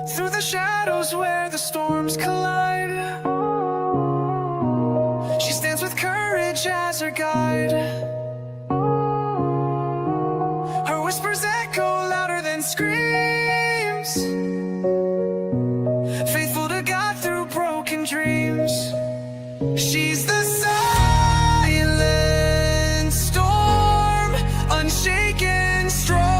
Through the shadows where the storms collide, she stands with courage as her guide. Her whispers echo louder than screams, faithful to God through broken dreams. She's the silent storm, unshaken, strong.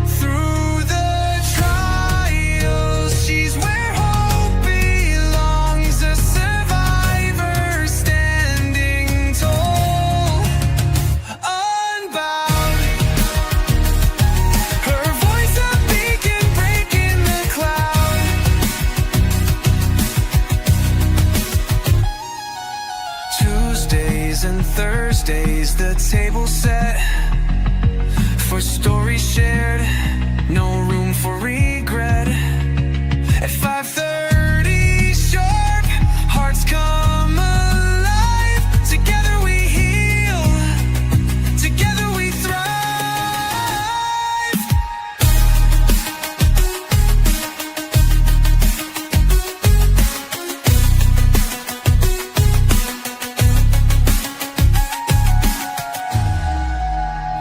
Through the trials, she's where hope belongs, a survivor standing tall, unbound. Her voice a beacon breaking the cloud. Tuesdays and Thursdays, the table set for stories shared, no room for regret. At 5:30 sharp, hearts come alive. Together we heal, together we thrive.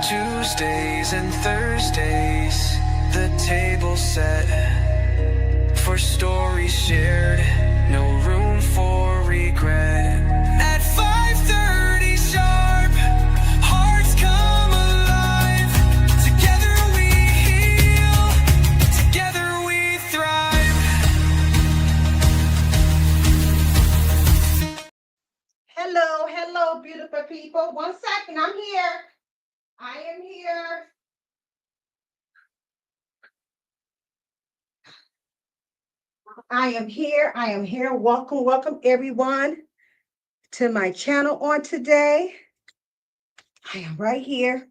Tuesdays and Thursdays, the table set for stories shared, no room for regret. At 5:30 sharp, hearts come alive. Together we heal, together we thrive. Hello, beautiful people. 1 second, I'm here. I am here. I am here. I am here. Welcome everyone to my channel on today. I am right here.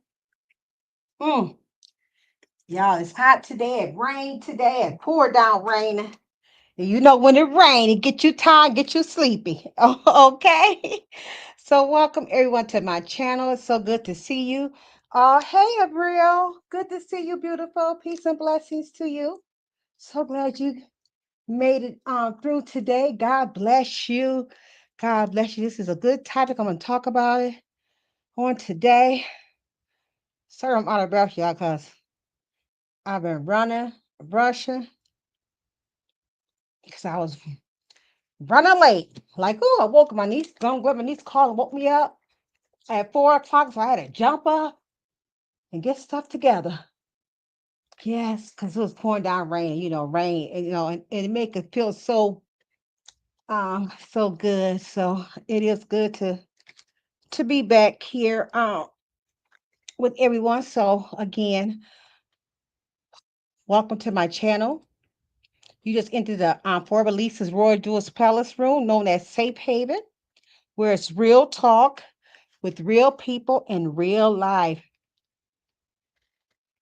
Mm. Y'all, it's hot today. It rained today. It poured down rain. And you know when it rains, it get you tired, get you sleepy. Okay. So welcome everyone to my channel. It's so good to see you. Hey, Abriel. Good to see you, beautiful. Peace and blessings to you. So glad you made it through today. God bless you. God bless you. This is a good topic. I'm going to talk about it on today. Sorry, I'm out of breath, y'all, because I've been running, rushing, because I was running late. Like, oh, I woke my niece, going grab my niece called and woke me up at 4 o'clock. So I had to jump up and get stuff together. Yes, because it was pouring down rain, rain, and it make it feel so good. So it is good to be back here with everyone. So again, welcome to my channel. You just entered the Forever Lisa's Royal Jewels Palace room, known as Safe Haven, where it's real talk with real people in real life.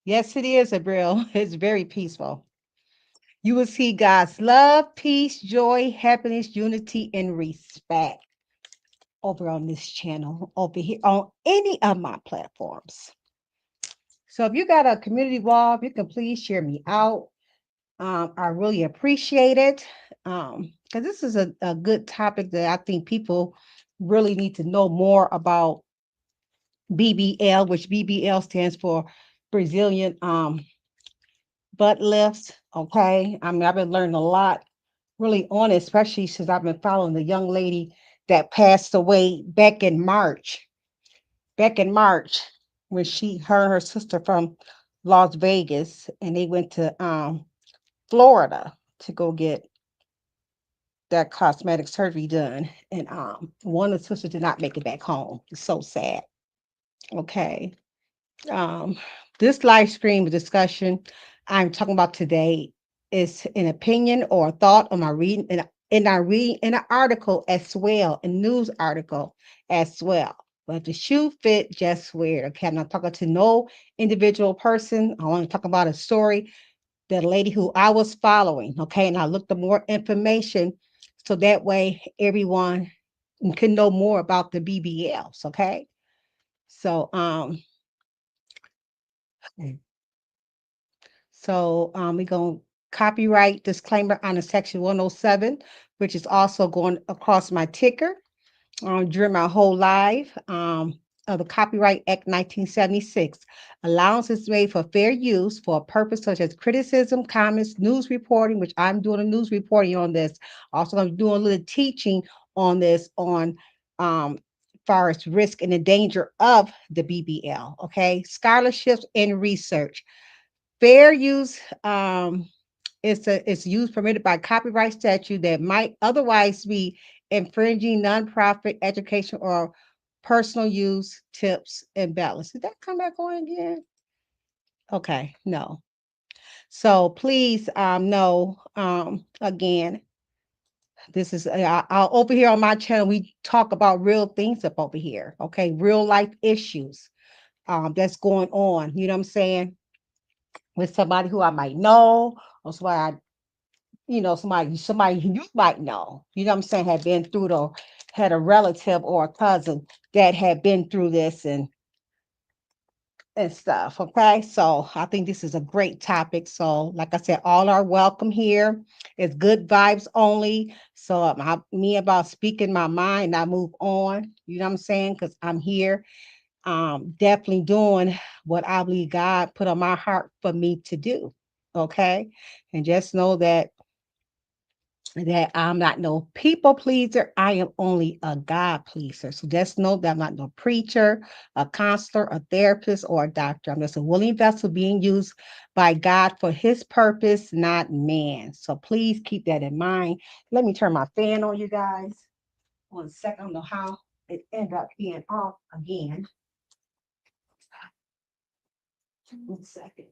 Yes, it is, Abril. It's very peaceful. You will see God's love, peace, joy, happiness, unity, and respect over on this channel, over here on any of my platforms. So if you got a community wall, if you can please share me out. I really appreciate it because this is a good topic that I think people really need to know more about BBL, which BBL stands for Brazilian butt lifts. Okay. I mean, I've been learning a lot really on it, especially since I've been following the young lady that passed away back in March. Back in March, when her and her sister from Las Vegas, and they went to Florida to go get that cosmetic surgery done. And one of the sisters did not make it back home. It's so sad. Okay. Um, this live stream discussion I'm talking about today is an opinion or a thought on my reading and I reading in an article as well, a news article as well. But if the shoe fit, just wear it. Okay. I'm not talking to no individual person. I want to talk about a story, the lady who I was following. Okay. And I looked up more information so that way everyone can know more about the BBLs. Okay. So So we're going to copyright disclaimer on the section 107, which is also going across my ticker during my whole life of the Copyright Act 1976. Allowance is made for fair use for a purpose such as criticism, comments, news reporting, which I'm doing a news reporting on this. Also, I'm doing a little teaching on this on far as risk and the danger of the BBL. Okay, scholarships and research. Fair use it's use permitted by copyright statute that might otherwise be infringing nonprofit education or personal use tips and balance. Did that come back on again? Okay, no. So please know again, this is over here on my channel. We talk about real things up over here. Okay, real life issues that's going on. You know what I'm saying? With somebody who I might know, or somebody somebody you might know, you know what I'm saying, had been through had a relative or a cousin that had been through this and stuff. Okay. So I think this is a great topic. So, like I said, all are welcome here. It's good vibes only. So me about speaking my mind, I move on. You know what I'm saying? Because I'm here definitely doing what I believe God put on my heart for me to do. Okay. And just know that I'm not no people pleaser. I am only a God pleaser. So just know that I'm not no preacher, a counselor, a therapist, or a doctor. I'm just a willing vessel being used by God for his purpose, not man. So please keep that in mind. Let me turn my fan on, you guys. 1 second. I don't know how it ended up being off again. 1 second.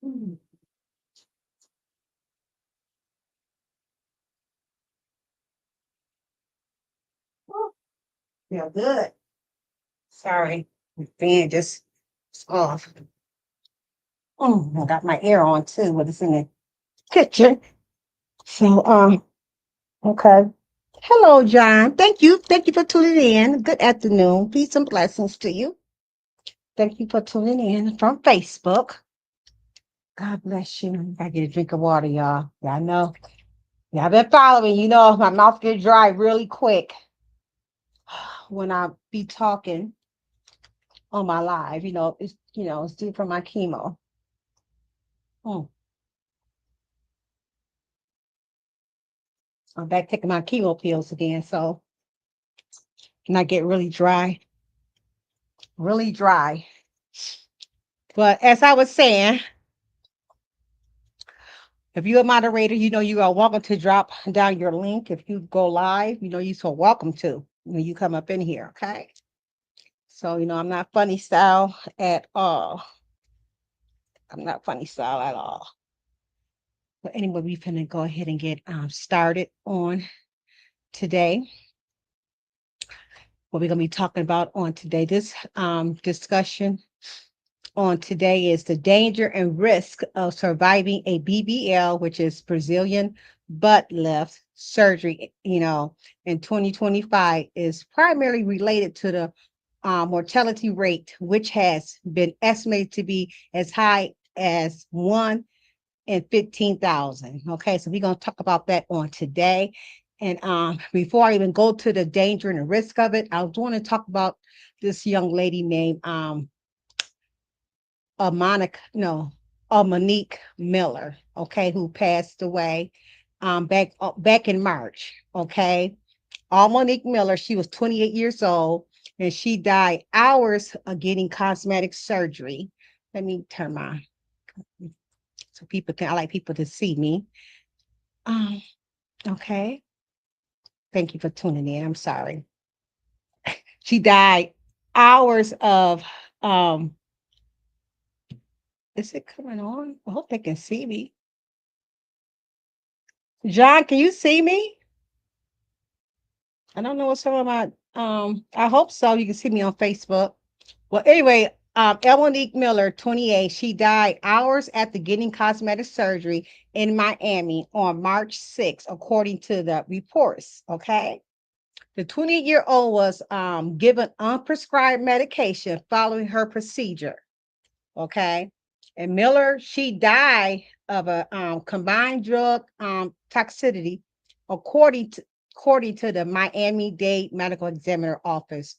Hmm. Oh, feel good. Sorry. The fan just is off. Oh, I got my air on too, but it's in the kitchen. So, okay. Hello, John. Thank you. Thank you for tuning in. Good afternoon. Peace and blessings to you. Thank you for tuning in from Facebook. God bless you. I get a drink of water, y'all. Y'all know. Y'all been following. You know, my mouth get dry really quick when I be talking on my live. It's due from my chemo. Hmm. I'm back taking my chemo pills again, so and I get really dry, really dry. But as I was saying, if you're a moderator, you know you are welcome to drop down your link. If you go live, you know you're so welcome to when you come up in here. Okay. So I'm not funny style at all. I'm not funny style at all. But anyway, we finna go ahead and get started on today. What we're gonna be talking about on today. This discussion on today is the danger and risk of surviving a BBL, which is Brazilian butt lift surgery, in 2025 is primarily related to the mortality rate, which has been estimated to be as high as 1 in 15,000. Okay, so we're going to talk about that on today. And before I even go to the danger and the risk of it, I want to talk about this young lady named a Monica, no, a Monique Miller, okay, who passed away back in March, okay. Monique Miller, she was 28 years old, and she died hours of getting cosmetic surgery. Let me turn my so people can. I like people to see me. Um, okay. Thank you for tuning in. I'm sorry. She died hours of is it coming on? I hope they can see me. John, can you see me? I don't know what's wrong with my I hope so. You can see me on Facebook. Well, anyway, Monique Miller, 28, she died hours after getting cosmetic surgery in Miami on March 6th, according to the reports. Okay. The 20-year-old was given unprescribed medication following her procedure. Okay. And Miller, she died of a combined drug toxicity, according to according to the Miami-Dade Medical Examiner Office,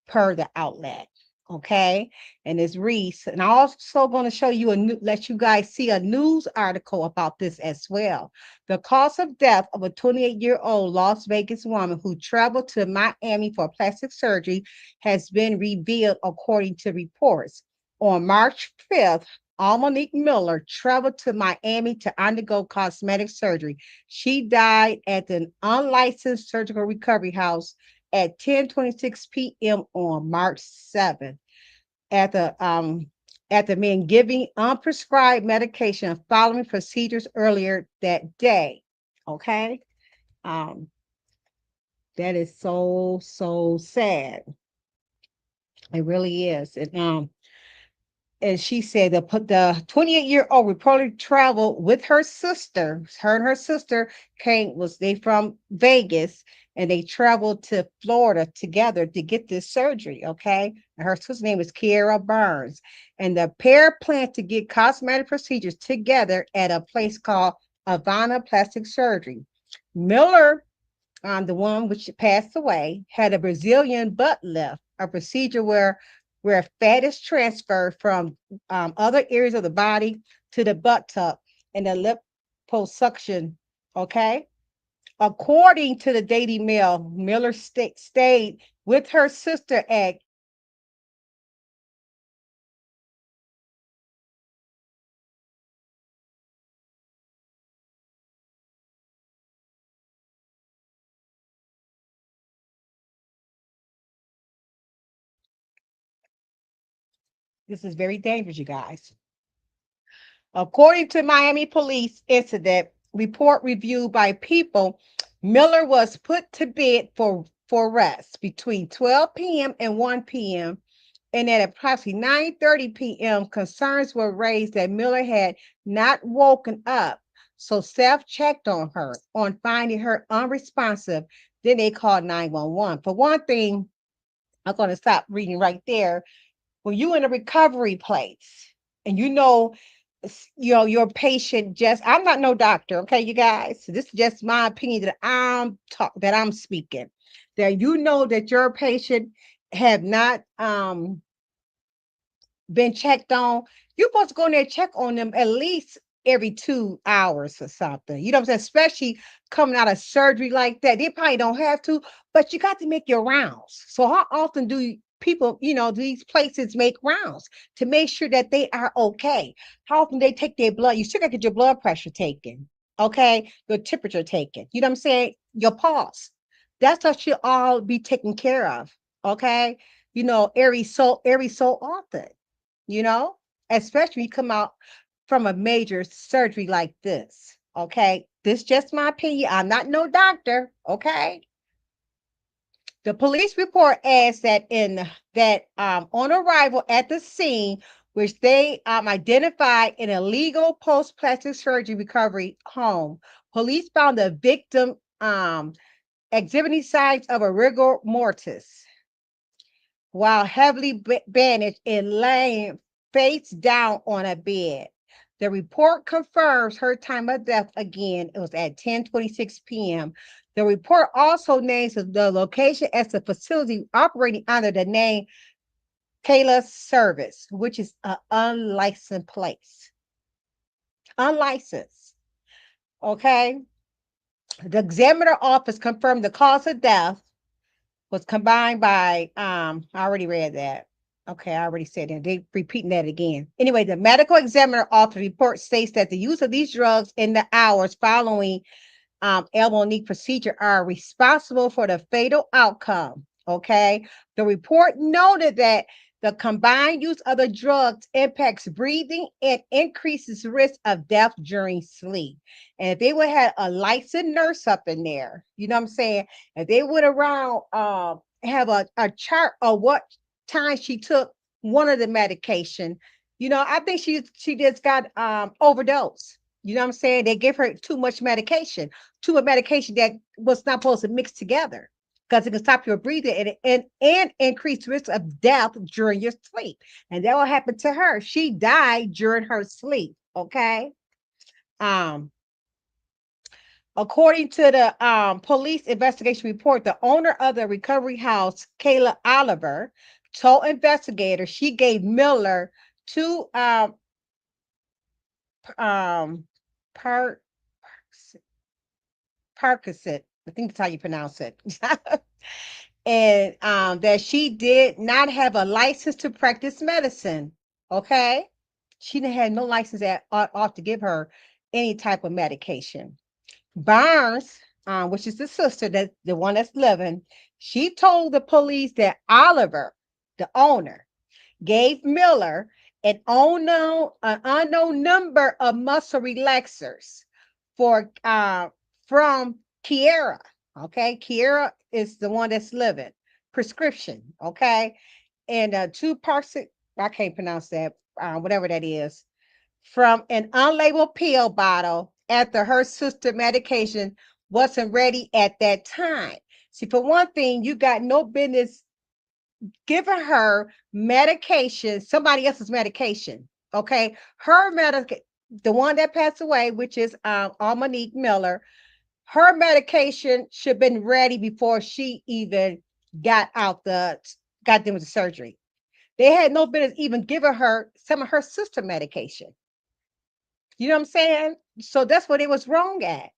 per the outlet. Okay, and it's Reese, and I'm also going to show you let you guys see a news article about this as well. The cause of death of a 28-year-old Las Vegas woman who traveled to Miami for plastic surgery has been revealed, according to reports. On March 5th, Almonique Miller traveled to Miami to undergo cosmetic surgery. She died at an unlicensed surgical recovery house at 10:26 p.m. on March 7th at the men giving unprescribed medication following procedures earlier that day. Okay. Um, that is so sad. It really is. And she said the 28-year-old reportedly traveled with her sister. Her and her sister they from Vegas, and they traveled to Florida together to get this surgery. Okay. And her sister's name is Kiera Burns. And the pair planned to get cosmetic procedures together at a place called Havana Plastic Surgery. Miller, the one which passed away, had a Brazilian butt lift, a procedure where fat is transferred from other areas of the body to the buttock and the liposuction. Okay. According to the Daily Mail, Miller stayed with her sister at this is very dangerous, you guys. According to Miami police incident report reviewed by People, Miller was put to bed for rest between 12 p.m. and 1 p.m. And at approximately 9:30 p.m., concerns were raised that Miller had not woken up. So staff checked on her on finding her unresponsive. Then they called 911. For one thing, I'm going to stop reading right there. When you in a recovery place and your patient, just I'm not no doctor, okay, you guys. So this is just my opinion that I'm speaking. That that your patient have not been checked on, you're supposed to go in there and check on them at least every 2 hours or something. You know what I'm saying? Especially coming out of surgery like that. They probably don't have to, but you got to make your rounds. So how often do people, these places make rounds to make sure that they are okay? How often they take their blood? You still got to get your blood pressure taken, okay? Your temperature taken. You know what I'm saying? Your pulse. That's what should all be taken care of, okay? Every so often, you know, especially when you come out from a major surgery like this. Okay. This is just my opinion. I'm not no doctor. Okay. The police report adds that on arrival at the scene, which they identified an illegal post-plastic surgery recovery home, police found the victim exhibiting signs of a rigor mortis while heavily bandaged and laying face down on a bed. The report confirms her time of death again. It was at 10:26 p.m. The report also names the location as the facility operating under the name Kayla Service, which is an unlicensed place. Unlicensed. Okay. The examiner office confirmed the cause of death was combined by I already read that. Okay, I already said that. They repeating that again. Anyway, the medical examiner office report states that the use of these drugs in the hours following elbow knee procedure are responsible for the fatal outcome. Okay. The report noted that the combined use of the drugs impacts breathing and increases risk of death during sleep. And if they would have a licensed nurse up in there, you know what I'm saying? If they would around have a chart of what time she took one of the medication, I think she just got overdose. You know what I'm saying? They give her too much medication that was not supposed to mix together. because it can stop your breathing and increase risk of death during your sleep. And that will happen to her. She died during her sleep. Okay. Um, According to the police investigation report, the owner of the recovery house, Kayla Oliver, told investigators she gave Miller two um per Percocet. I think that's how you pronounce it. And that she did not have a license to practice medicine. Okay, she didn't have no license at off to give her any type of medication. Barnes, which is the sister, that the one that's living, she told the police that Oliver, the owner, gave Miller an unknown number of muscle relaxers for from Kiera. Okay, Kiera is the one that's living prescription. Okay, and two parts. I can't pronounce that. Whatever that is, from an unlabeled pill bottle after her sister medication wasn't ready at that time. See, for one thing, you got no business giving her medication, somebody else's medication. Okay. Her medication, the one that passed away, which is Monique Miller, her medication should have been ready before she even got got them with the surgery. They had no business even giving her some of her sister medication. You know what I'm saying? So that's what it was wrong at.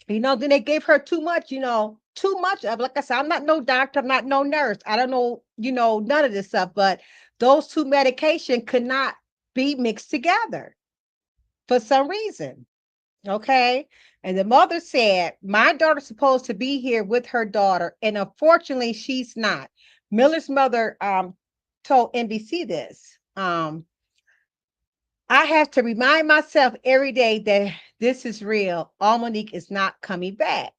Then they gave her too much, too much of, like I said, I'm not no doctor, I'm not no nurse. I don't know, none of this stuff, but those two medication could not be mixed together for some reason. Okay. And the mother said, my daughter's supposed to be here with her daughter. And unfortunately, she's not. Miller's mother told NBC this. I have to remind myself every day that this is real. Monique is not coming back.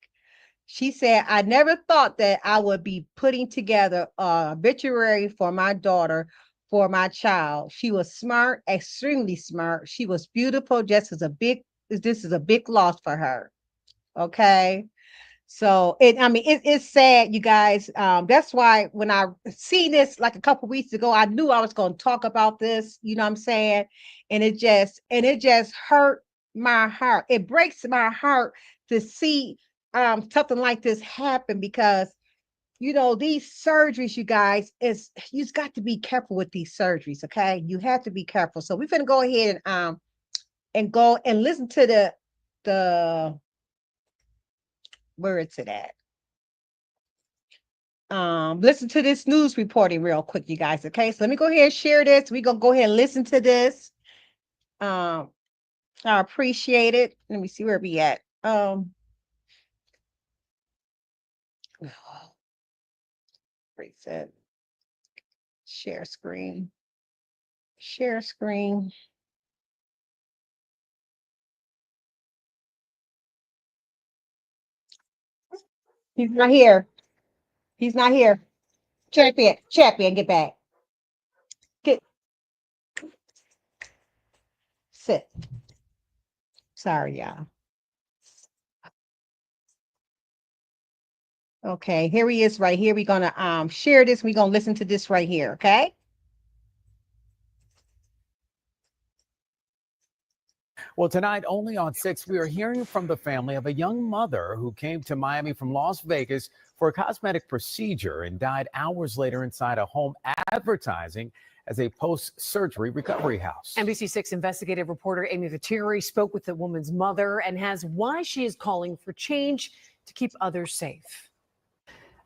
She said, I never thought that I would be putting together a obituary for my daughter, for my child. She was smart, extremely smart. She was beautiful, this is a big loss for her. Okay. So it's sad, you guys. That's why when I seen this like a couple weeks ago, I knew I was going to talk about this. You know what I'm saying? And it just hurt my heart. It breaks my heart to see something like this happen because these surgeries, you guys, you've got to be careful with these surgeries. Okay, you have to be careful. So we're gonna go ahead and go and listen to the where it's at. Listen to this news reporting real quick, you guys. Okay, so let me go ahead and share this. We're gonna go ahead and listen to this. um I appreciate it. Let me see where we at. Reset. Share screen. Share screen. He's not here. He's not here. Champion, get back. Get sit. Sorry, y'all. Okay, here he is right here. We're gonna share this. We're gonna listen to this right here, okay? Well, tonight, only on 6, we are hearing from the family of a young mother who came to Miami from Las Vegas for a cosmetic procedure and died hours later inside a home advertising as a post-surgery recovery house. NBC6 investigative reporter Amy Viteri spoke with the woman's mother and has why she is calling for change to keep others safe.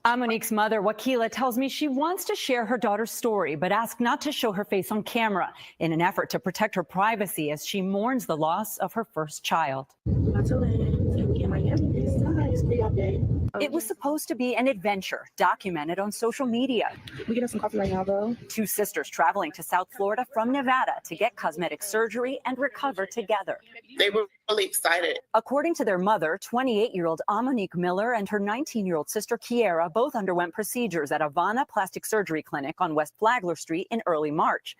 Monique's mother, Wakila, tells me she wants to share her daughter's story, but asked not to show her face on camera in an effort to protect her privacy as she mourns the loss of her first child. It was supposed to be an adventure documented on social media. We get us some coffee right now, though. Two sisters traveling to South Florida from Nevada to get cosmetic surgery and recover together. They were really excited. According to their mother, 28-year-old Monique Miller and her 19-year-old sister Kiera both underwent procedures at Havana Plastic Surgery Clinic on West Flagler Street in early March.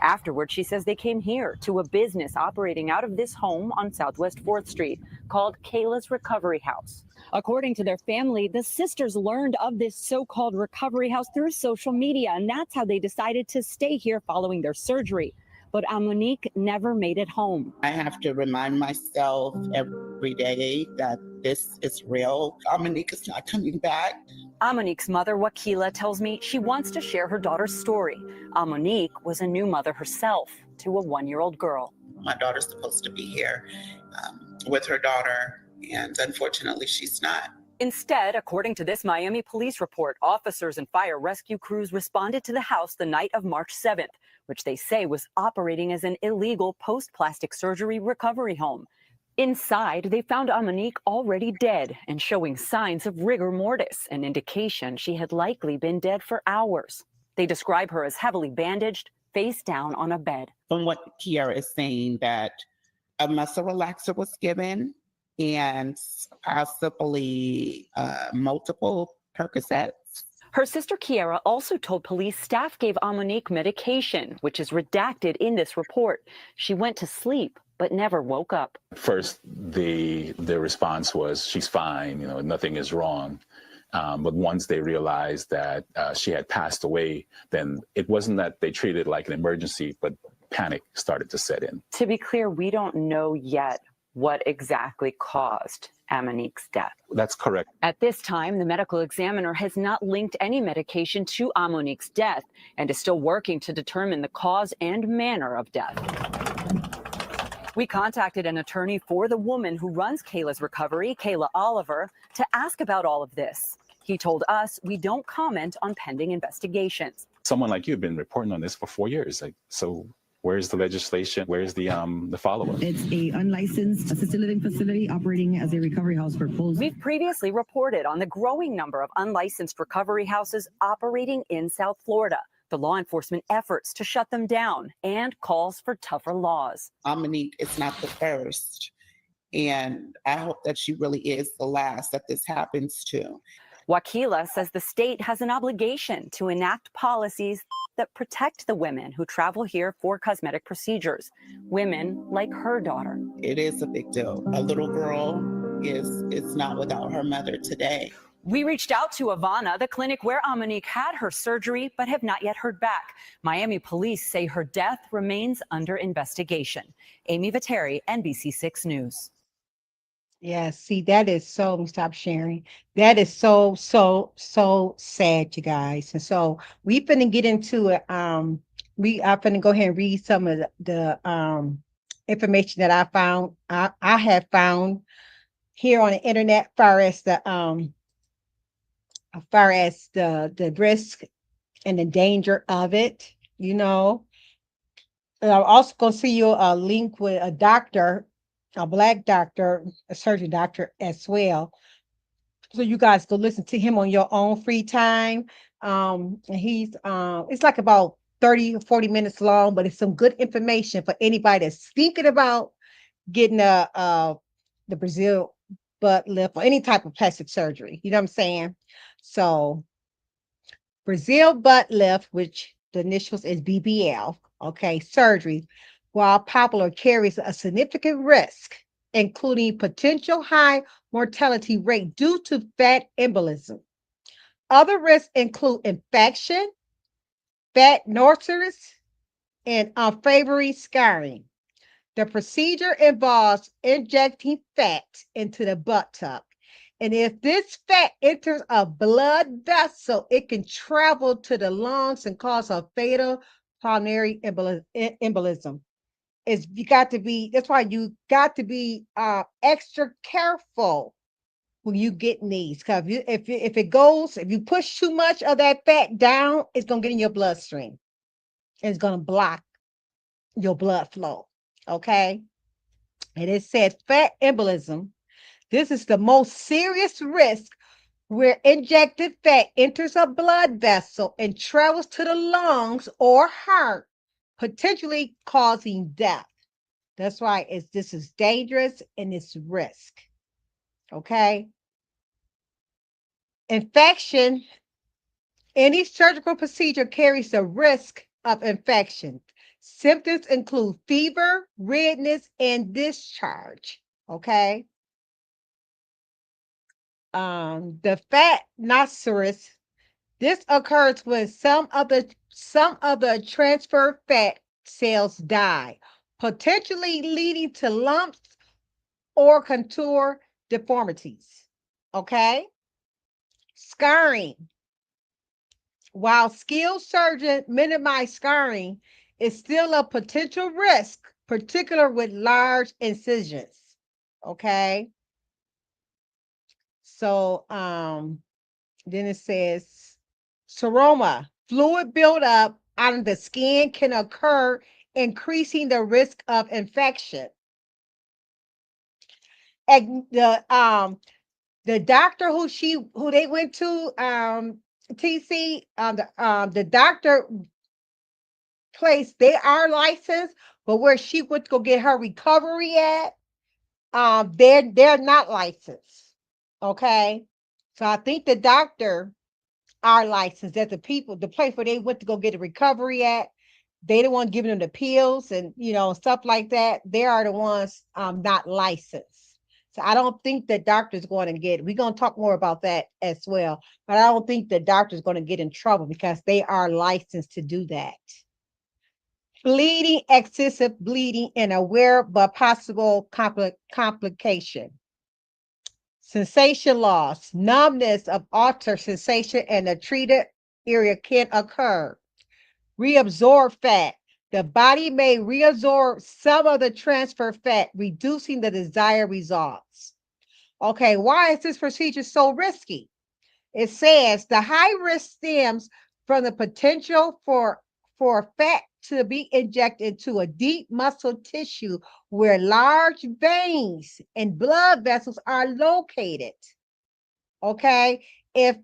Afterward, she says they came here to a business operating out of this home on Southwest 4th Street called Kayla's Recovery House. According to their family, the sisters learned of this so-called recovery house through social media, and that's how they decided to stay here following their surgery. But Amonique never made it home. I have to remind myself every day that this is real. Monique is not coming back. Amonique's mother, Wakila, tells me she wants to share her daughter's story. Amonique was a new mother herself to a 1-year-old girl. My daughter's supposed to be here with her daughter, and unfortunately, she's not. Instead, according to this Miami police report, officers and fire rescue crews responded to the house the night of March 7th, which they say was operating as an illegal post-plastic surgery recovery home. Inside, they found Amonique already dead and showing signs of rigor mortis, an indication she had likely been dead for hours. They describe her as heavily bandaged, face down on a bed. From what Kiara is saying, that a muscle relaxer was given and possibly multiple Percocets. Her sister Kiara also told police staff gave Amonique medication, which is redacted in this report. She went to sleep, but never woke up. First, the response was, she's fine, nothing is wrong. But once they realized that she had passed away, then it wasn't that they treated it like an emergency, but panic started to set in. To be clear, we don't know yet what exactly caused Amonique's death. That's correct. At this time, the medical examiner has not linked any medication to Amonique's death and is still working to determine the cause and manner of death. We contacted an attorney for the woman who runs Kayla's Recovery, Kayla Oliver, to ask about all of this. He told us we don't comment on pending investigations. Someone like you have been reporting on this for 4 years. So where's the legislation? Where's the follow-up? It's a unlicensed assisted living facility operating as a recovery house for post. We've previously reported on the growing number of unlicensed recovery houses operating in South Florida, the law enforcement efforts to shut them down, and calls for tougher laws. Monique is not the first, and I hope that she really is the last that this happens to. Wakila says the state has an obligation to enact policies that protect the women who travel here for cosmetic procedures, women like her daughter. It is a big deal. A little girl is not without her mother today. We reached out to Ivana, the clinic where Amonique had her surgery, but have not yet heard back. Miami police say her death remains under investigation. Amy Viteri, NBC6 News. Yeah, see, that is so, let me stop sharing. That is so sad, you guys. And so we finna get into it. I'm finna go ahead and read some of the information that I found. I have found here on the internet, as far as the risk and the danger of it, And I'm also gonna see you a link with a doctor, a Black doctor, a surgeon doctor as well. So you guys go listen to him on your own free time. And he's it's like about 30 or 40 minutes long, but it's some good information for anybody that's thinking about getting the Brazil butt lift or any type of plastic surgery. You know what I'm saying? So Brazil butt lift, which the initials is BBL, okay, surgery, while popular, carries a significant risk, including potential high mortality rate due to fat embolism. Other risks include infection, fat ulcers, and unfavorable scarring. The procedure involves injecting fat into the buttock. And if this fat enters a blood vessel, it can travel to the lungs and cause a fatal pulmonary embolism. That's why you got to be extra careful when you get these. Because if you push too much of that fat down, it's gonna get in your bloodstream. It's gonna block your blood flow. Okay. And it says fat embolism. This is the most serious risk where injected fat enters a blood vessel and travels to the lungs or heart, potentially causing death. That's why this is dangerous and it's risk. Okay. Infection. Any surgical procedure carries the risk of infection. Symptoms include fever, redness, and discharge. Okay. The fat rhinoceros. This occurs when some of the transfer fat cells die, potentially leading to lumps or contour deformities. Okay. Scarring. While skilled surgeons minimize scarring, it's still a potential risk, particularly with large incisions. Okay. So then it says seroma, fluid buildup on the skin can occur, increasing the risk of infection. And the doctor who they went to, TC, the doctor place, they are licensed, but where she went to go get her recovery at, they're not licensed. Okay. So I think the doctor are licensed, that the place where they went to go get a recovery at, they the one giving them the pills and stuff like that. They are the ones not licensed. So I don't think the doctor's going to get, we're going to talk more about that as well, but I don't think the doctor's going to get in trouble because they are licensed to do that. Bleeding, excessive bleeding, and aware but possible complication. Sensation loss, numbness of altered sensation in the treated area can occur. Reabsorb fat. The body may reabsorb some of the transfer fat, reducing the desired results. Okay, why is this procedure so risky? It says the high risk stems from the potential for fat to be injected into a deep muscle tissue where large veins and blood vessels are located. Okay, if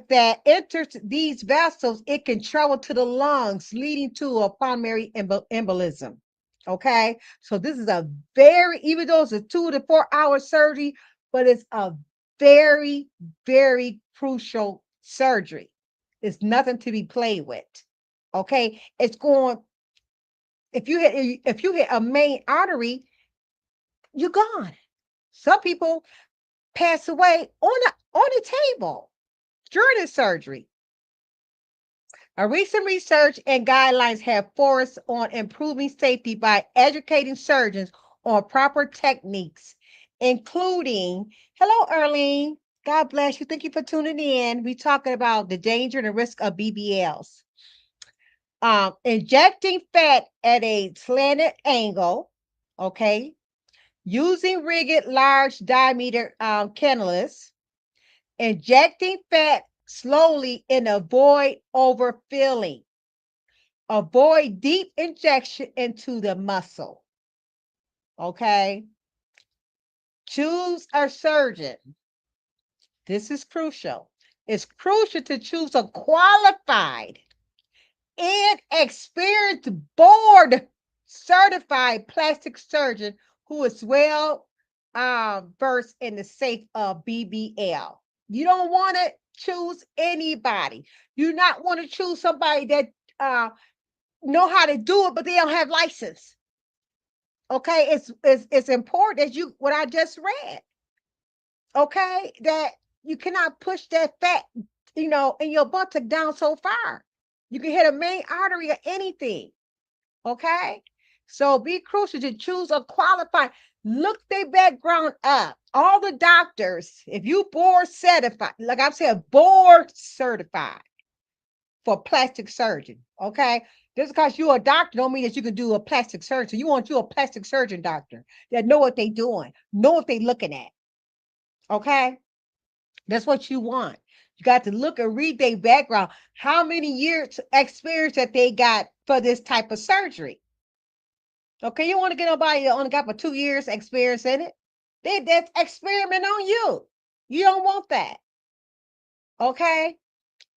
that enters these vessels, it can travel to the lungs, leading to a pulmonary embolism. Okay, so this is a very, even though it's a 2 to 4 hour surgery, but it's a very, very crucial surgery. It's nothing to be played with. Okay, it's going, if you hit a main artery, you're gone. Some people pass away on the table during the surgery. A recent research and guidelines have focused on improving safety by educating surgeons on proper techniques, including, hello, Erlene. God bless you. Thank you for tuning in. We're talking about the danger and the risk of BBLs. Injecting fat at a slanted angle, okay, using rigid large diameter cannulas, injecting fat slowly and avoid overfilling. Avoid deep injection into the muscle. Okay. Choose a surgeon. This is crucial. It's crucial to choose a qualified and experienced board certified plastic surgeon who is well versed in the safe of BBL. You don't want to choose anybody. You not want to choose somebody that know how to do it, but they don't have license. Okay, it's important that you, what I just read. Okay, that you cannot push that fat, in your buttock down so far. You can hit a main artery or anything. Okay, so be crucial to choose a qualified. Look their background up. All the doctors, if you board certified, like I'm saying, board certified for plastic surgeon. Okay, just because you're a doctor don't mean that you can do a plastic surgery. You want you a plastic surgeon doctor that know what they're doing, know what they're looking at. Okay, that's what you want. You got to look and read their background. How many years experience that they got for this type of surgery? Okay, you want to get nobody that only got for 2 years experience in it. That's experiment on you. You don't want that. Okay.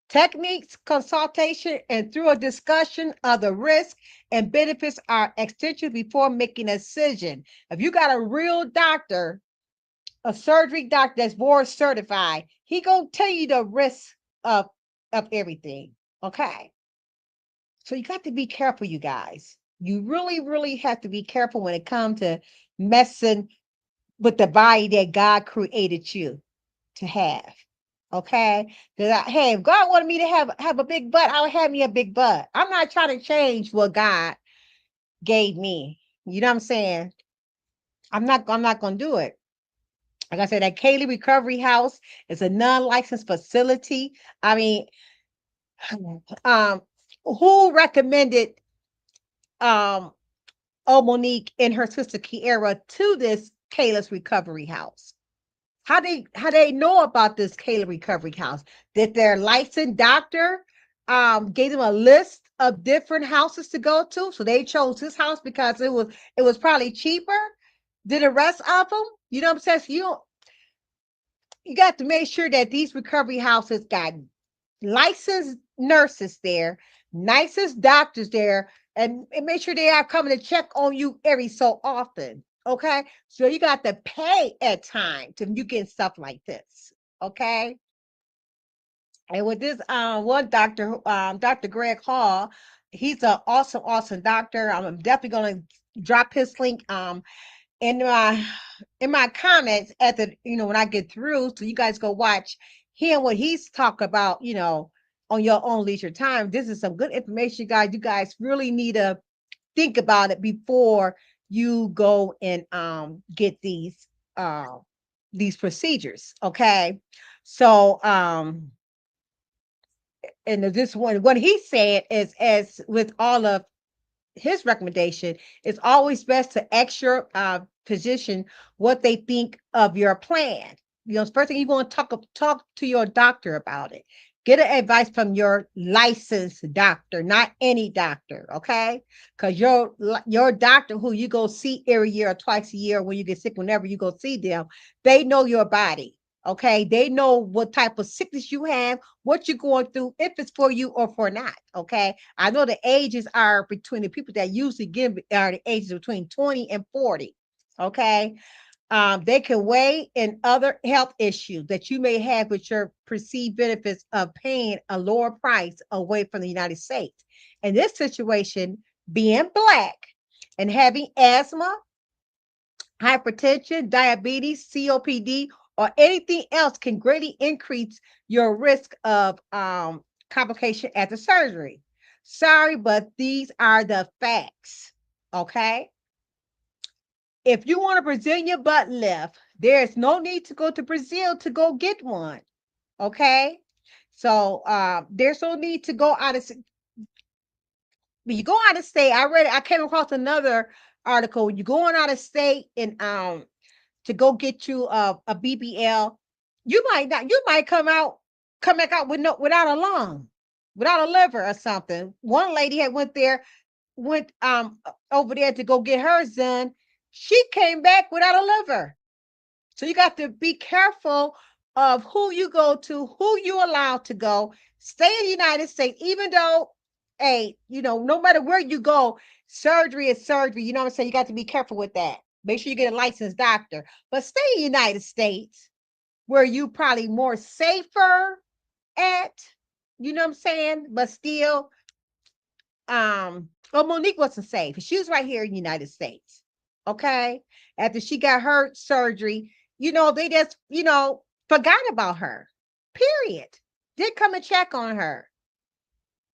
Techniques, consultation, and through a discussion of the risks and benefits are extensive before making a decision. If you got a real doctor, a surgery doctor that's board certified, he gonna tell you the risks of everything. Okay. So you got to be careful, you guys. You really, really have to be careful when it comes to messing with the body that God created you to have. Okay. Because hey, if God wanted me to have a big butt, I would have me a big butt. I'm not trying to change what God gave me. You know what I'm saying? I'm not gonna do it. Like I said, that Kaylee Recovery House is a non-licensed facility. I mean, um, who recommended um Monique and her sister Kiera to this Kayla's Recovery House? How they know about this Kayla Recovery House? Did their licensed doctor gave them a list of different houses to go to? So they chose this house because it was probably cheaper than the rest of them. You know what I'm saying? So you got to make sure that these recovery houses got licensed nurses there, nicest doctors there, and make sure they are coming to check on you every so often. Okay. So you got to pay at times if you get stuff like this. Okay. And with this one doctor, Dr. Greg Hall, he's an awesome, awesome doctor. I'm definitely gonna drop his link in my comments at the when I get through, so you guys go watch him what he's talk about on your own leisure time. This is some good information, guys. You guys really need to think about it before you go and get these procedures. Okay. So and this one, what he said is, as with all of his recommendation, it's always best to ask your physician what they think of your plan. First thing you want to talk to your doctor about it. Get an advice from your licensed doctor, not any doctor, okay? Because your doctor, who you go see every year or twice a year when you get sick, whenever you go see them, they know your body. Okay, they know what type of sickness you have, what you're going through, if it's for you or for not. Okay, I know the ages are between the people that usually give are the ages between 20 and 40. Okay, they can weigh in other health issues that you may have with your perceived benefits of paying a lower price away from the United States. In this situation, being Black and having asthma, hypertension, diabetes, COPD, or anything else can greatly increase your risk of complication after surgery. Sorry, but these are the facts. Okay. If you want a Brazilian butt lift, there is no need to go to Brazil to go get one. Okay. So there's no need to go out of when you go out of state. I came across another article. When you're going out of state and to go get you a BBL, you might come back out with without a lung, without a liver or something. One lady had went over there to go get hers done. She came back without a liver. So you got to be careful of who you go to, who you allow to go. Stay in the United States, even though, hey, no matter where you go, surgery is surgery. You know what I'm saying? You got to be careful with that. Make sure you get a licensed doctor, but stay in the United States where you probably more safer at, you know what I'm saying? But still, well, Monique wasn't safe. She was right here in the United States. Okay. After she got her surgery, they just, forgot about her. Period. Didn't come and check on her.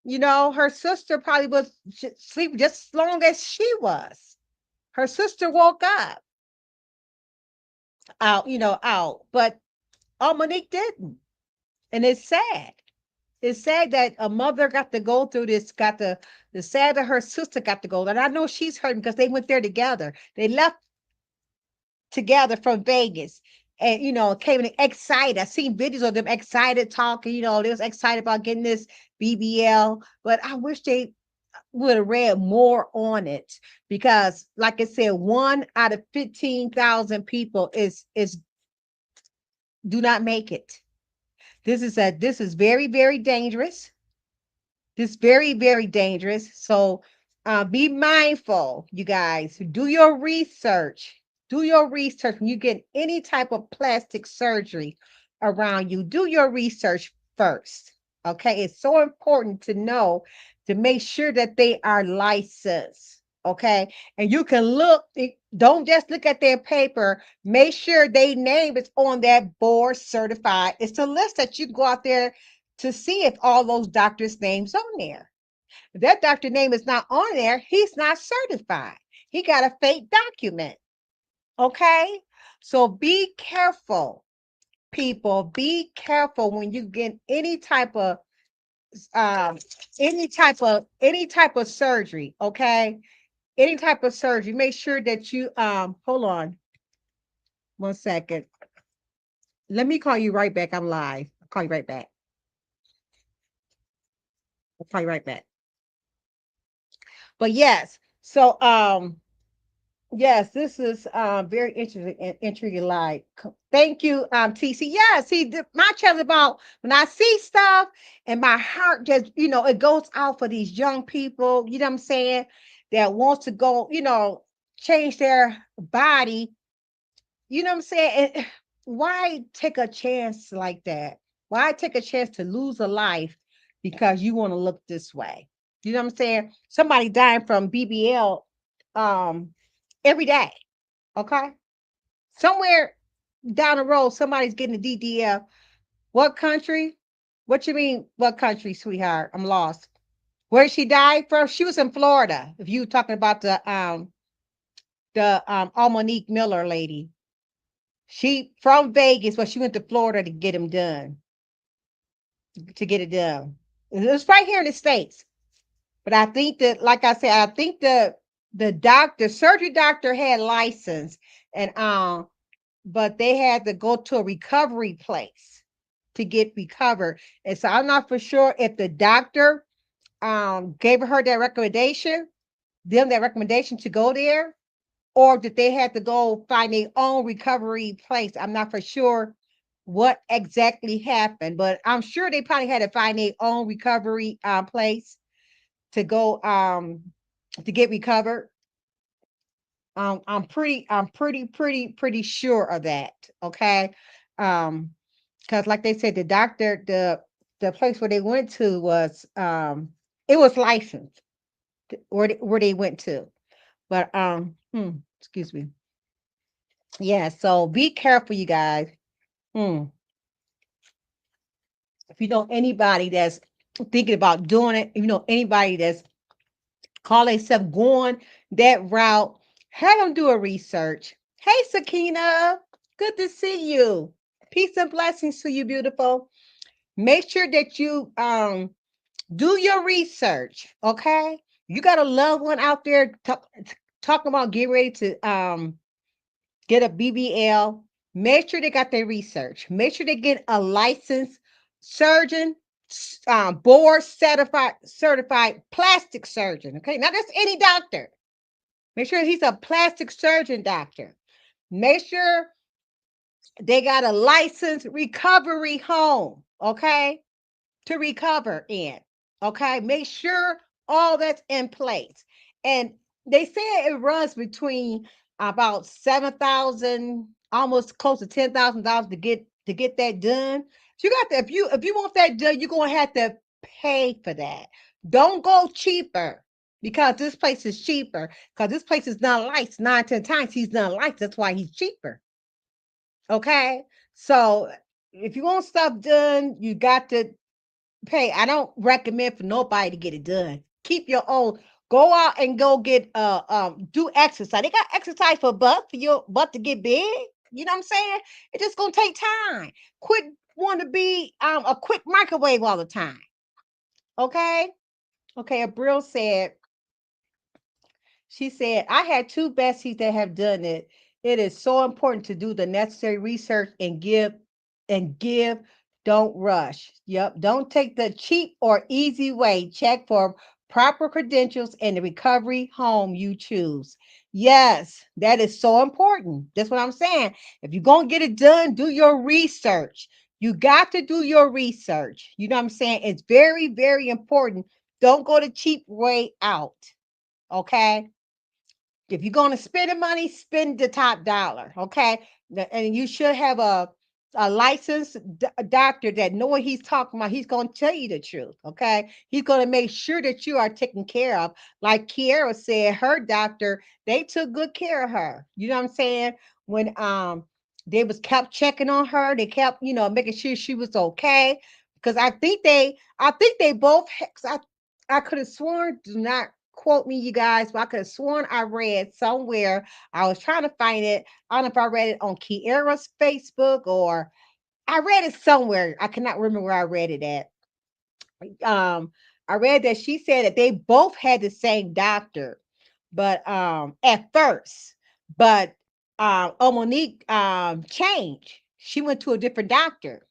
Her sister probably was sleep just as long as she was. Her sister woke up out, but Monique didn't. And it's sad. It's sad that a mother got to go through this, the sad that her sister got to go. And I know she's hurting because they went there together. They left together from Vegas and, came in excited. I seen videos of them excited talking, they was excited about getting this BBL, but I wish they would have read more on it because, like I said, 1 out of 15,000 people is do not make it. This is very, very dangerous. This very, very dangerous. So be mindful, you guys. Do your research. Do your research when you get any type of plastic surgery around you. Do your research first. Okay. It's so important to know to make sure that they are licensed. Okay. And you can look, don't just look at their paper. Make sure their name is on that board certified. It's a list that you go out there to see if all those doctors' names on there. If that doctor name is not on there, he's not certified. He got a fake document. Okay. So be careful, people. Be careful when you get um any type of surgery. Okay, any type of surgery, make sure that you hold on 1 second. Let me call you right back. I'm live. I'll call you right back. I'll call you right back. But yes, so yes, this is very interesting and intriguing. Like, thank you, TC. Yeah, see, my channel is about when I see stuff and my heart just, it goes out for these young people, you know what I'm saying, that wants to go, change their body. You know what I'm saying? And why take a chance like that? Why take a chance to lose a life because you want to look this way? You know what I'm saying? Somebody dying from BBL um every day. Okay. Somewhere down the road, somebody's getting a DDL. What country? What you mean, what country, sweetheart? I'm lost. Where did she die from? She was in Florida. If you were talking about the Almonique Miller lady. She from Vegas, but she went to Florida to get him done, to get it done. It was right here in the States. But I think that, like I said, I think the surgery doctor had license, and but they had to go to a recovery place to get recovered. And so I'm not for sure if the doctor gave her that recommendation, that recommendation to go there, or did they have to go find their own recovery place? I'm not for sure what exactly happened, but I'm sure they probably had to find their own recovery place to go to get recovered. I'm pretty sure of that. Okay. Because like they said, the doctor, the place where they went to was it was licensed where they went to. But excuse me. Yeah, so be careful, you guys. Hmm. If you know anybody that's thinking about doing it, if you know anybody that's call themselves going that route, have them do a research. Hey, Sakina, good to see you. Peace and blessings to you, beautiful. Make sure that you do your research, okay? You got a loved one out there talking about getting ready to get a BBL. Make sure they got their research. Make sure they get a licensed surgeon, board certified plastic surgeon. Okay, not just any doctor. Make sure he's a plastic surgeon doctor. Make sure they got a licensed recovery home. Okay, to recover in. Okay, make sure all that's in place. And they say it runs between about 7,000, almost close to $10,000 to get that done. So you got to, if you want that done, you're gonna have to pay for that. Don't go cheaper because this place is cheaper. Because this place is not licensed 9, 10 times. He's not licensed. That's why he's cheaper. Okay. So if you want stuff done, you got to pay. I don't recommend for nobody to get it done. Keep your own. Go out and go get do exercise. They got exercise for your butt to get big. You know what I'm saying? It's just gonna take time. Quit want to be a quick microwave all the time. Okay. Okay. Abril said, she said, I had two besties that have done it. It is so important to do the necessary research and give. Don't rush. Yep. Don't take the cheap or easy way. Check for proper credentials and the recovery home you choose. Yes, that is so important. That's what I'm saying. If you're going to get it done, do your research. You got to do your research. You know what I'm saying? It's very, very important. Don't go the cheap way out. Okay. If you're going to spend the money, spend the top dollar. Okay. And you should have a licensed doctor that know what he's talking about. He's going to tell you the truth. Okay. He's going to make sure that you are taken care of. Like Kiara said, her doctor, they took good care of her. You know what I'm saying? When they was kept checking on her, they kept, making sure she was okay. Because I think they both, 'cause I could have sworn, do not quote me, you guys, but I could have sworn I read somewhere. I was trying to find it. I don't know if I read it on Kiera's Facebook or I read it somewhere. I cannot remember where I read it at. I read that she said that they both had the same doctor, but at first, but Monique changed. She went to a different doctor.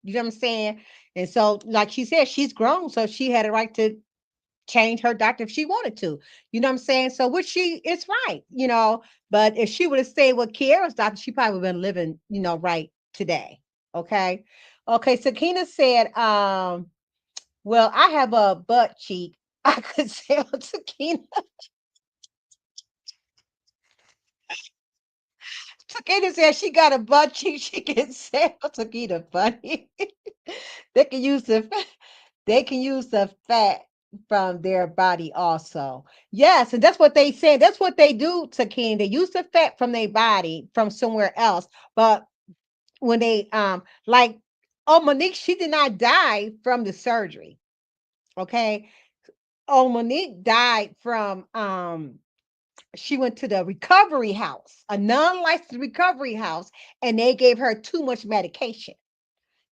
You know what I'm saying? And so, like she said, she's grown, so she had a right to change her doctor if she wanted to. You know what I'm saying? So which she is right. But if she would have stayed with Kiara's doctor, she probably would have been living, right today. Okay. Okay. So Kena said, well, I have a butt cheek. I could sell to Kena. Takeda said she got a butt cheek she can sell. Takeda funny. they can use the they can use the fat from their body also. Yes, and that's what they say. That's what they do, Takeda. They use the fat from their body from somewhere else. But when they like Monique, she did not die from the surgery. Okay. Monique died from she went to the recovery house, a non-licensed recovery house, and they gave her too much medication.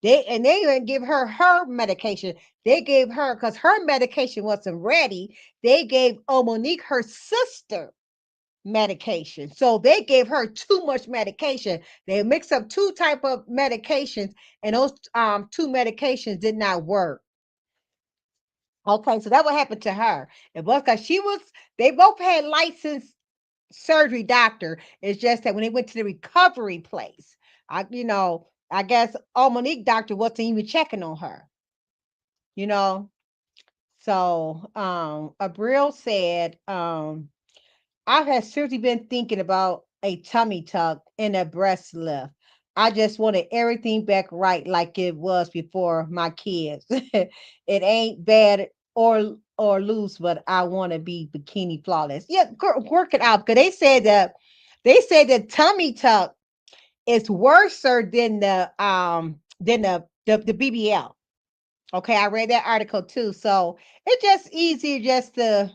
They didn't give her medication. They gave her because her medication wasn't ready. They gave Monique her sister medication. So they gave her too much medication. They mixed up two type of medications, and those two medications did not work. Okay, so that what happened to her. It was because they both had licensed surgery doctor. It's just that when they went to the recovery place, I guess Monique doctor wasn't even checking on her, you know. So Abril said, I have seriously been thinking about a tummy tuck and a breast lift. I just wanted everything back right like it was before my kids. It ain't bad or loose, but I want to be bikini flawless. Yeah, work it out because they said that tummy tuck is worse than the BBL. Okay, I read that article too. So it's just easier just to,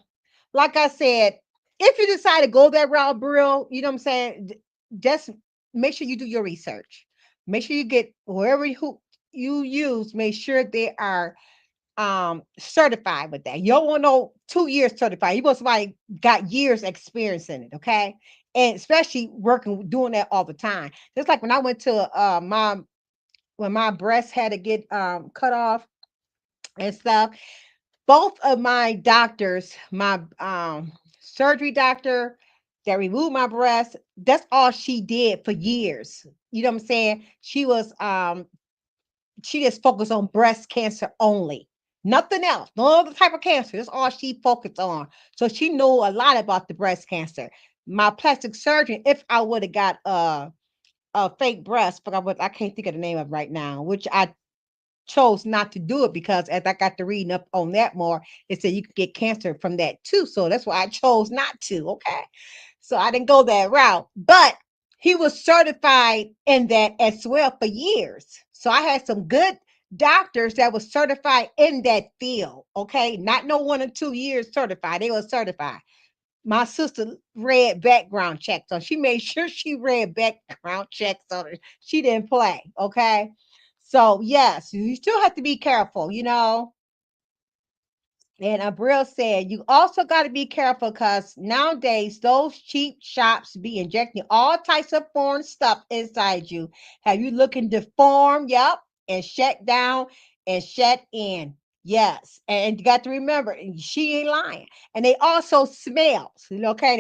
like I said, if you decide to go that route, Brill, you know what I'm saying? Just make sure you do your research. Make sure you get whoever who you use, make sure they are certified with that. You don't want no 2 years certified. You want somebody got years experience in it, okay? And especially working doing that all the time. Just like when I went to my when my breast had to get cut off and stuff, both of my doctors, my surgery doctor that removed my breast, that's all she did for years. You know what I'm saying? She just focused on breast cancer only. Nothing else, no other type of cancer. That's all she focused on. So she knew a lot about the breast cancer. My plastic surgeon, if I would have got a fake breast, but I can't think of the name of it right now, which I chose not to do it because as I got to reading up on that more, it said you could get cancer from that too. So that's why I chose not to. Okay. So I didn't go that route. But he was certified in that as well for years. So I had some good doctors that was certified in that field. Okay. Not no 1 or 2 years certified. They were certified. My sister read background checks. So she made sure she read background checks on it. She didn't play. Okay. So yes, you still have to be careful. And Abril said, you also got to be careful because nowadays those cheap shops be injecting all types of foreign stuff inside you. Have you looking deformed? Yep. And shut down and shut in. Yes. And you got to remember, she ain't lying. And they also smell. Okay.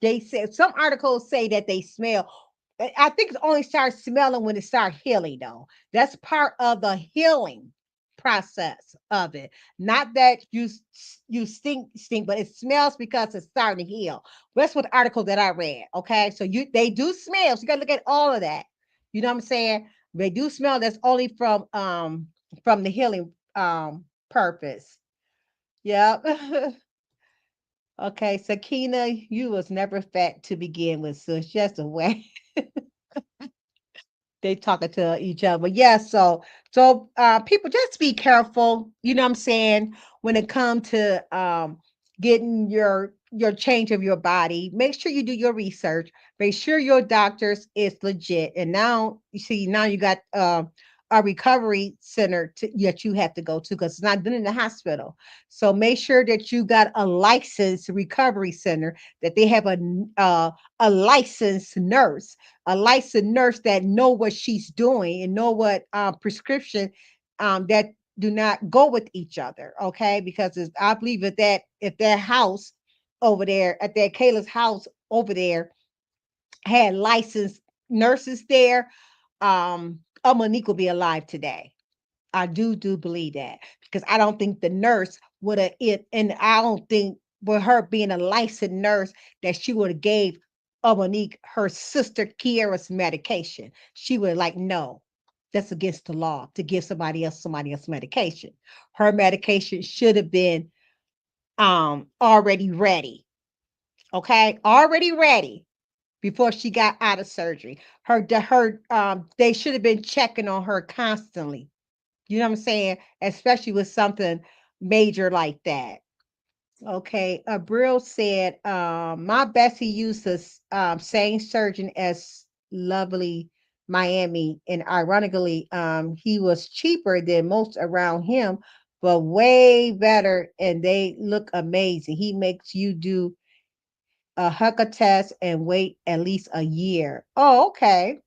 They said some articles say that they smell. I think it only starts smelling when it starts healing, though. That's part of the healing process of it. Not that you stink, but it smells because it's starting to heal. That's what the article that I read. Okay, so they do smell. So you got to look at all of that. You know what I'm saying? They do smell. That's only from the healing purpose. Yep. Okay, Sakina, you was never fat to begin with, so it's just a way they talking to each other. But yeah, so people just be careful, you know what I'm saying, when it comes to getting your change of your body. Make sure you do your research. Make sure your doctors is legit. And now you see, now you got a recovery center that you have to go to because it's not done in the hospital. So make sure that you got a licensed recovery center, that they have a licensed nurse, a licensed nurse that know what she's doing and know what prescription that do not go with each other. Okay, because I believe that if that house over there at that Kayla's house over there had licensed nurses there, Monique will be alive today. I do believe that because I don't think the nurse would have it, and I don't think with her being a licensed nurse that she would have gave Monique her sister Kiara's medication. She would like no, that's against the law to give somebody else medication. Her medication should have been already ready. Okay, already ready before she got out of surgery. Her they should have been checking on her constantly, you know what I'm saying? Especially with something major like that. Okay. Brill said, my Bessie used the same surgeon as Lovely Miami. And ironically, he was cheaper than most around him, but way better. And they look amazing. He makes you do a HUCA test and wait at least a year. Oh, okay.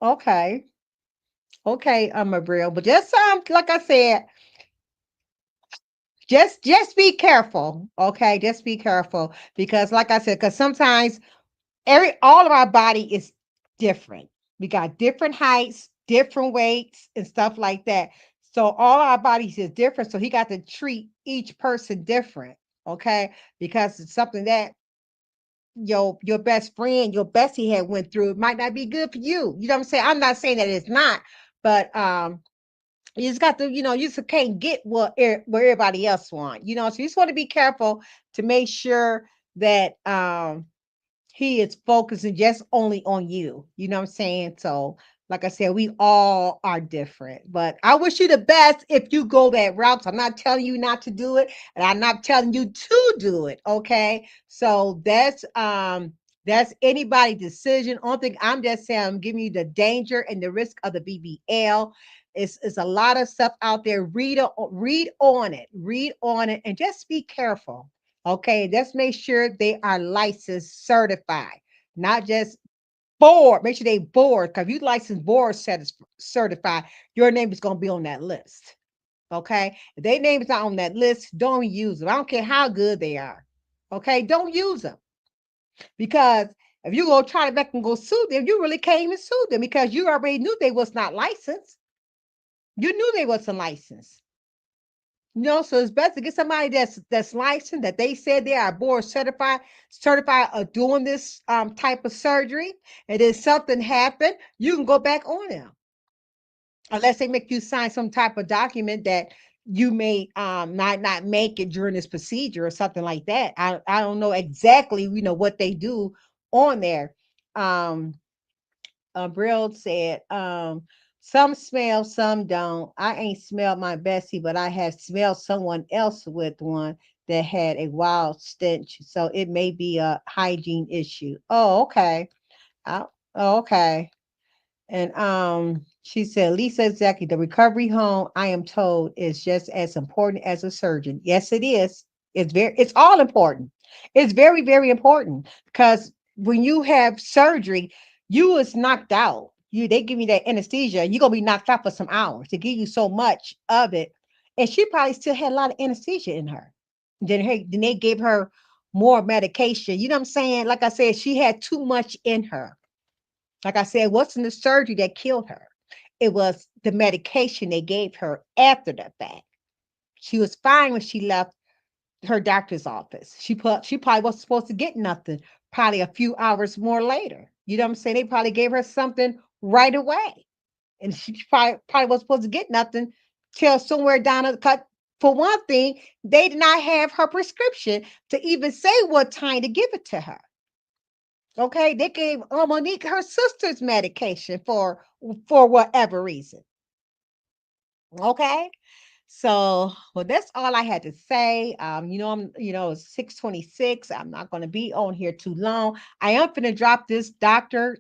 Okay. Okay, Brill. But just like I said, just be careful, okay, just be careful because like I said, because sometimes every all of our body is different. We got different heights, different weights and stuff like that, so all our bodies is different, so he got to treat each person different, okay, because it's something that your best friend, your bestie had went through. It might not be good for you, you know what I'm saying. I'm not saying that it's not, but you just got to, you just can't get what everybody else want, so you just want to be careful to make sure that he is focusing just only on you. You know what I'm saying? So, like I said, we all are different, but I wish you the best if you go that route. So I'm not telling you not to do it, and I'm not telling you to do it. Okay. So that's anybody's decision. Only thing I'm just saying, I'm giving you the danger and the risk of the BBL. It's a lot of stuff out there. Read on it, and just be careful. Okay, let's make sure they are licensed certified, not just board. Make sure they board, because if you license board certified, your name is going to be on that list. Okay, if their name is not on that list, don't use them. I don't care how good they are. Okay, don't use them, because if you go try to back and go sue them, you really can't even sue them because you already knew they was not licensed. You knew they wasn't licensed. So it's best to get somebody that's licensed, that they said they are board certified of doing this type of surgery. And then something happened, you can go back on them. Unless they make you sign some type of document that you may not make it during this procedure or something like that. I don't know exactly, what they do on there. Um Brill said, some smell, some don't. I ain't smelled my Bessie, but I have smelled someone else with one that had a wild stench. So it may be a hygiene issue. Oh, okay. Oh, okay. And she said, Lisa Zeki, the recovery home, I am told, is just as important as a surgeon. Yes, it is. It's all important. It's very, very important because when you have surgery, you was knocked out. They give you that anesthesia, you're gonna be knocked out for some hours. To give you so much of it. And she probably still had a lot of anesthesia in her. Then they gave her more medication. You know what I'm saying? Like I said, she had too much in her. Like I said, it wasn't the surgery that killed her. It was the medication they gave her after the fact. She was fine when she left her doctor's office. She probably wasn't supposed to get nothing, probably a few hours more later. You know what I'm saying? They probably gave her something right away. And she probably wasn't supposed to get nothing till somewhere down the cut. For one thing, they did not have her prescription to even say what time to give it to her. Okay, they gave Monique her sister's medication for whatever reason. Okay, so well, that's all I had to say. It's 6:26. I'm not going to be on here too long. I am going to drop this Dr.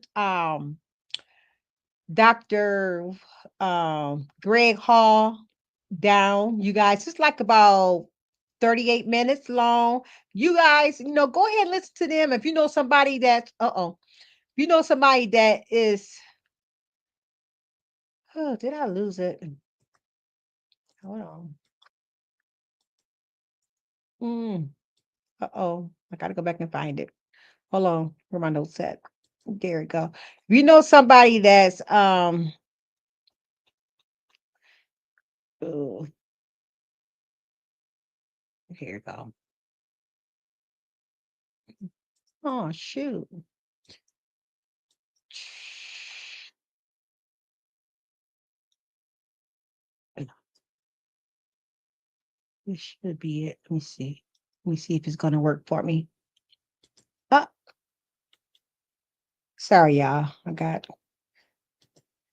Greg Hall down. You guys, it's like about 38 minutes long. You guys, go ahead and listen to them. If you know somebody that, you know somebody that is, oh, did I lose it? Hold on. I gotta go back and find it. Hold on, where my notes at? There we go. If you know somebody that's oh, here you go. Oh shoot. This should be it. Let me see. Let me see if it's gonna work for me. Ah, sorry, y'all. I got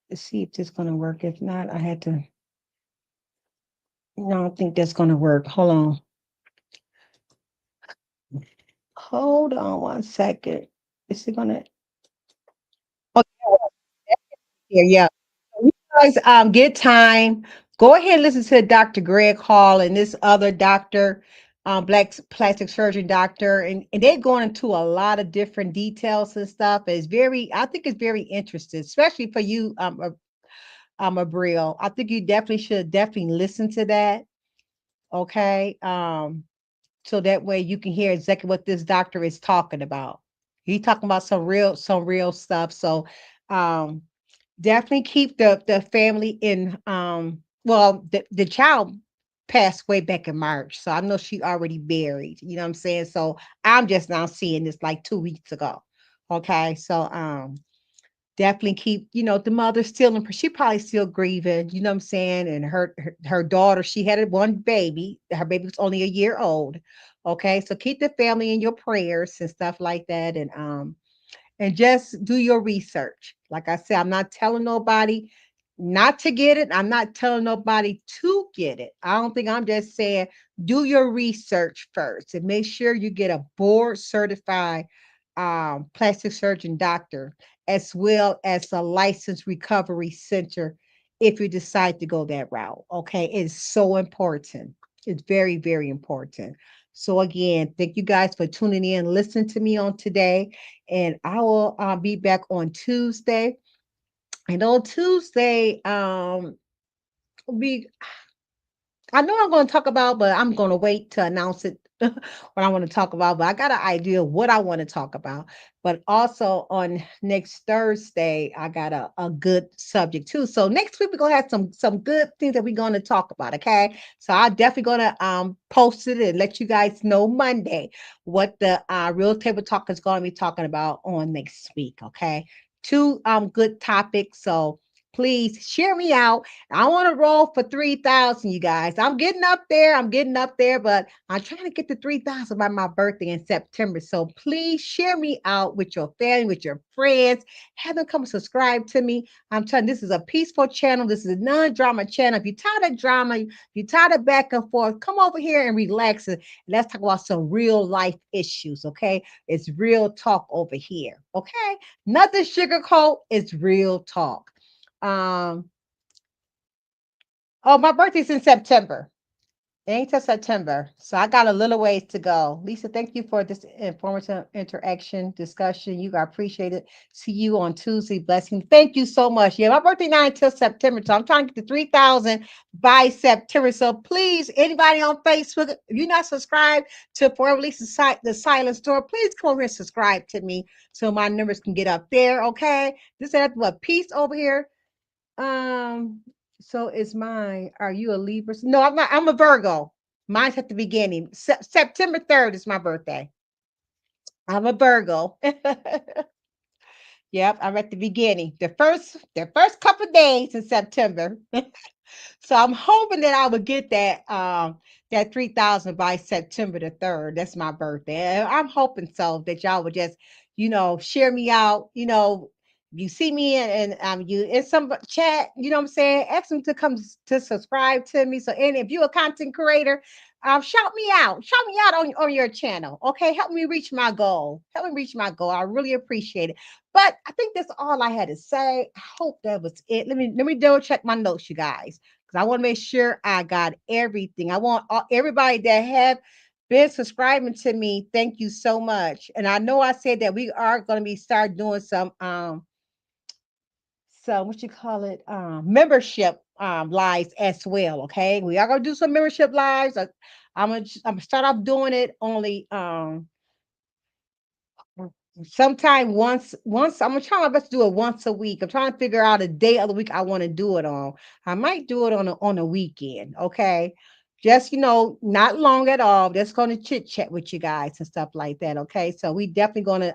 to see if this gonna work. If not, I had to. No, I don't think that's gonna work. Hold on. Hold on 1 second. Is it gonna? Oh, yeah, yeah. You guys get time. Go ahead and listen to Dr. Greg Hall and this other doctor, black plastic surgeon doctor, and they're going into a lot of different details and stuff. I think it's very interesting, especially for you, Abril. I think you definitely should definitely listen to that. Okay. So that way you can hear exactly what this doctor is talking about. He's talking about some real stuff. So um definitely keep the family in well the child passed way back in March. So I know she already buried, you know what I'm saying? So I'm just now seeing this like 2 weeks ago. Okay. So definitely keep, the mother still in, she probably still grieving, you know what I'm saying? And her daughter, she had one baby. Her baby was only a year old. Okay. So keep the family in your prayers and stuff like that. And just do your research. Like I said, I'm not telling nobody not to get it. I'm not telling nobody to get it. I don't think, I'm just saying do your research first and make sure you get a board certified plastic surgeon doctor as well as a licensed recovery center if you decide to go that route. Okay, it's so important. It's very, very important. So again, thank you guys for tuning in, listening to me on today, and I will be back on Tuesday. And on Tuesday, we I know I'm going to talk about, but I'm going to wait to announce it what I want to talk about. But I got an idea of what I want to talk about. But also on next Thursday, I got a good subject too. So next week we're gonna have some good things that we're going to talk about. Okay, so I'm definitely going to post it and let you guys know Monday what the Real Table Talk is going to be talking about on next week. Okay, two good topics. So please share me out. I want to roll for 3,000, you guys. I'm getting up there. But I'm trying to get to 3,000 by my birthday in September. So please share me out with your family, with your friends. Have them come subscribe to me. I'm telling you, this is a peaceful channel. This is a non-drama channel. If you're tired of drama, if you're tired of back and forth, come over here and relax. And let's talk about some real life issues, okay? It's real talk over here, okay? Nothing sugarcoat. It's real talk. Um, Oh, my birthday's in September. It ain't till September. So I got a little ways to go. Lisa, thank you for this informative interaction, discussion. You got appreciated. See you on Tuesday. Blessing. Thank you so much. Yeah, my birthday not until September. So I'm trying to get to 3,000 by September. So please, anybody on Facebook, if you're not subscribed to Forever Lisa's the Silent Store, please come over and subscribe to me so my numbers can get up there. Okay. This is what peace over here. Um, so is mine. Are you a Libra? No, I'm not. I'm a Virgo. Mine's at the beginning. September 3rd is my birthday. I'm a Virgo. Yep, I'm at the beginning. The first couple of days in September. So I'm hoping that I would get that 3,000 by September the 3rd. That's my birthday. And I'm hoping so that y'all would just, share me out. You see me and you in some chat, you know what I'm saying? Ask them to come to subscribe to me. So and if you're a content creator, shout me out. Shout me out on your channel. Okay. Help me reach my goal. Help me reach my goal. I really appreciate it. But I think that's all I had to say. I hope that was it. Let me double check my notes, you guys, because I want to make sure I got everything. I want everybody that have been subscribing to me. Thank you so much. And I know I said that we are going to be start doing some what you call it, membership lives as well. Okay, we are gonna do some membership lives. I'm gonna start off doing it only sometime once I'm gonna try my best to do it once a week. I'm trying to figure out a day of the week I want to do it on. I might do it on a weekend. Okay, just not long at all, just gonna chit chat with you guys and stuff like that. Okay, so we definitely going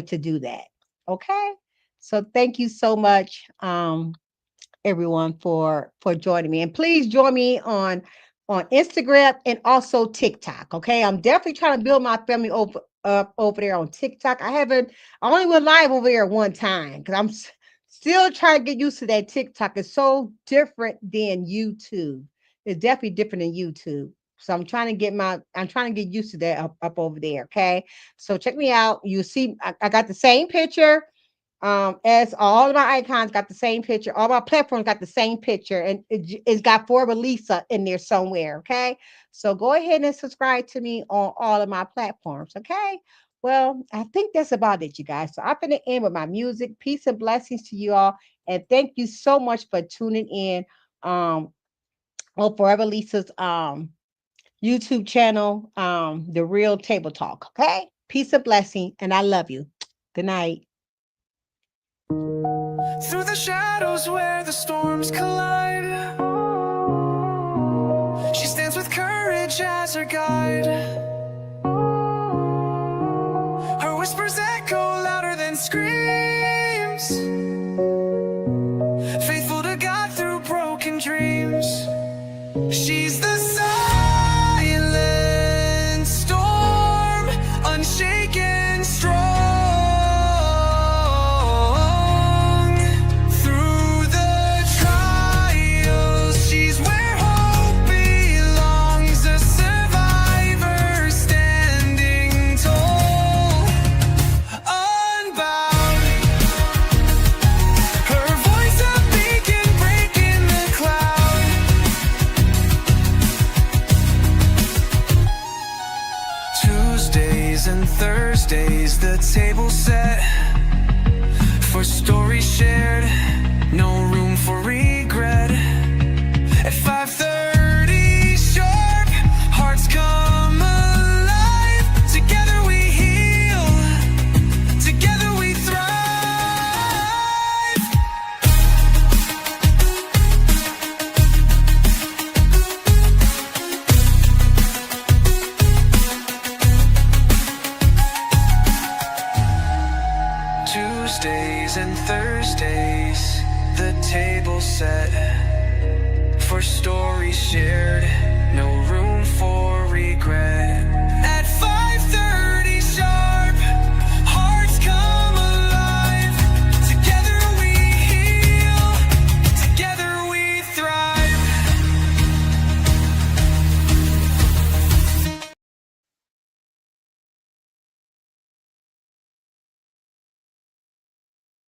to do that. Okay, so thank you so much, everyone, for joining me, and please join me on Instagram and also TikTok. Okay, I'm definitely trying to build my family over there on TikTok. I only went live over there one time because still trying to get used to that. TikTok is so different than YouTube. It's definitely different than YouTube. So I'm trying to get used to that up over there. Okay. So check me out. You see, I got the same picture. As all of my icons got the same picture, all my platforms got the same picture, and it's got Forever Lisa in there somewhere. Okay. So go ahead and subscribe to me on all of my platforms. Okay. Well, I think that's about it, you guys. So I'm going to end with my music. Peace and blessings to you all. And thank you so much for tuning in on Forever Lisa's YouTube channel, The Real Table Talk. Okay. Peace and blessing. And I love you. Good night. Through the shadows where the storms collide, she stands with courage as her guide. Her whispers echo louder than screams, faithful to God through broken dreams. She's the silent storm, unshaken, strong. And Thursdays, the table set for stories shared, no room for regret. At 5:30 sharp, hearts come alive. Together we heal, together we thrive. Tuesdays and Thursdays, the table set for stories shared, no room for regret.